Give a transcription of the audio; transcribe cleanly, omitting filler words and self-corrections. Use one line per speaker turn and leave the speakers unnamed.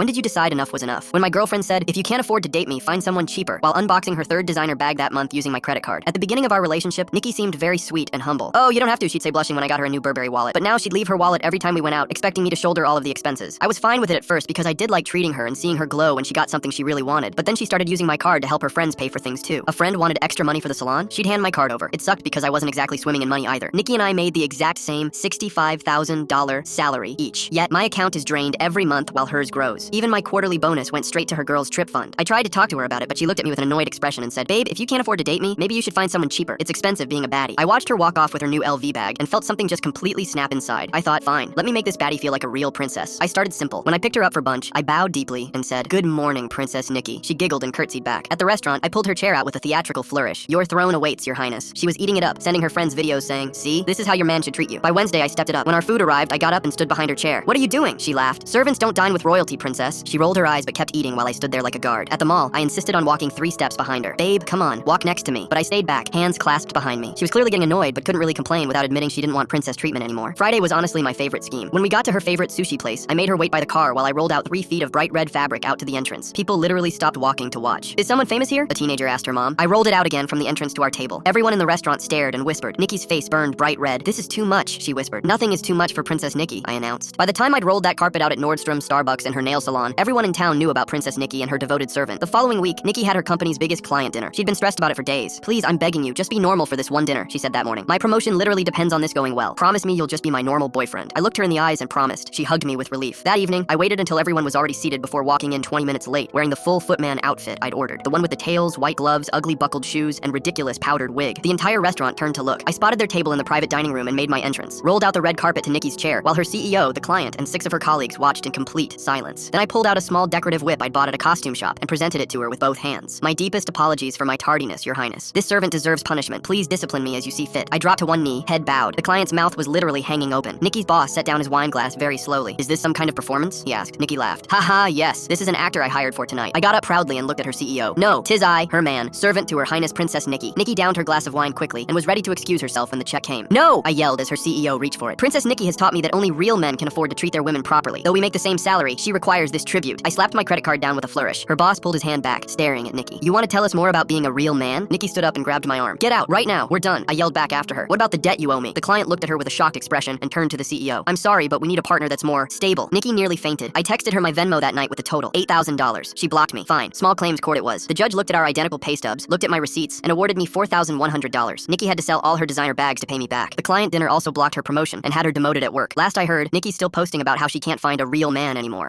When did you decide enough was enough? When my girlfriend said, if you can't afford to date me, find someone cheaper, while unboxing her third designer bag that month using my credit card. At the beginning of our relationship, Nikki seemed very sweet and humble. Oh, you don't have to, she'd say blushing when I got her a new Burberry wallet. But now she'd leave her wallet every time we went out, expecting me to shoulder all of the expenses. I was fine with it at first because I did like treating her and seeing her glow when she got something she really wanted. But then she started using my card to help her friends pay for things too. A friend wanted extra money for the salon, she'd hand my card over. It sucked because I wasn't exactly swimming in money either. Nikki and I made the exact same $65,000 salary each. Yet my account is drained every month while hers grows. Even my quarterly bonus went straight to her girl's trip fund. I tried to talk to her about it, but she looked at me with an annoyed expression and said, babe, if you can't afford to date me, maybe you should find someone cheaper. It's expensive being a baddie. I watched her walk off with her new LV bag and felt something just completely snap inside. I thought, fine, let me make this baddie feel like a real princess. I started simple. When I picked her up for lunch, I bowed deeply and said, good morning, Princess Nikki. She giggled and curtsied back. At the restaurant, I pulled her chair out with a theatrical flourish. Your throne awaits, Your Highness. She was eating it up, sending her friends videos saying, see, this is how your man should treat you. By Wednesday, I stepped it up. When our food arrived, I got up and stood behind her chair. What are you doing? She laughed. Servants don't dine with royalty, princess. She rolled her eyes but kept eating while I stood there like a guard. At the mall, I insisted on walking 3 steps behind her. Babe, come on, walk next to me. But I stayed back, hands clasped behind me. She was clearly getting annoyed but couldn't really complain without admitting she didn't want princess treatment anymore. Friday was honestly my favorite scheme. When we got to her favorite sushi place, I made her wait by the car while I rolled out 3 feet of bright red fabric out to the entrance. People literally stopped walking to watch. Is someone famous here? A teenager asked her mom. I rolled it out again from the entrance to our table. Everyone in the restaurant stared and whispered. Nikki's face burned bright red. This is too much, she whispered. Nothing is too much for Princess Nikki, I announced. By the time I'd rolled that carpet out at Nordstrom, Starbucks, and her nail salon, everyone in town knew about Princess Nikki and her devoted servant. The following week, Nikki had her company's biggest client dinner. She'd been stressed about it for days. Please, I'm begging you, just be normal for this one dinner, she said that morning. My promotion literally depends on this going well. Promise me you'll just be my normal boyfriend. I looked her in the eyes and promised. She hugged me with relief. That evening, I waited until everyone was already seated before walking in 20 minutes late, wearing the full footman outfit I'd ordered. The one with the tails, white gloves, ugly buckled shoes, and ridiculous powdered wig. The entire restaurant turned to look. I spotted their table in the private dining room and made my entrance. Rolled out the red carpet to Nikki's chair, while her CEO, the client, and 6 of her colleagues watched in complete silence. Then I pulled out a small decorative whip I'd bought at a costume shop and presented it to her with both hands. My deepest apologies for my tardiness, Your Highness. This servant deserves punishment. Please discipline me as you see fit. I dropped to one knee, head bowed. The client's mouth was literally hanging open. Nikki's boss set down his wine glass very slowly. Is this some kind of performance? He asked. Nikki laughed. Haha, yes. This is an actor I hired for tonight. I got up proudly and looked at her CEO. No, 'tis I, her man, servant to Her Highness Princess Nikki. Nikki downed her glass of wine quickly and was ready to excuse herself when the check came. No! I yelled as her CEO reached for it. Princess Nikki has taught me that only real men can afford to treat their women properly. Though we make the same salary, she requires this tribute. I slapped my credit card down with a flourish. Her boss pulled his hand back, staring at Nikki. You want to tell us more about being a real man? Nikki stood up and grabbed my arm. Get out, right now, we're done. I yelled back after her. What about the debt you owe me? The client looked at her with a shocked expression and turned to the CEO. I'm sorry, but we need a partner that's more stable. Nikki nearly fainted. I texted her my Venmo that night with a total $8,000. She blocked me. Fine. Small claims court it was. The judge looked at our identical pay stubs, looked at my receipts, and awarded me $4,100. Nikki had to sell all her designer bags to pay me back. The client dinner also blocked her promotion and had her demoted at work. Last I heard, Nikki's still posting about how she can't find a real man anymore.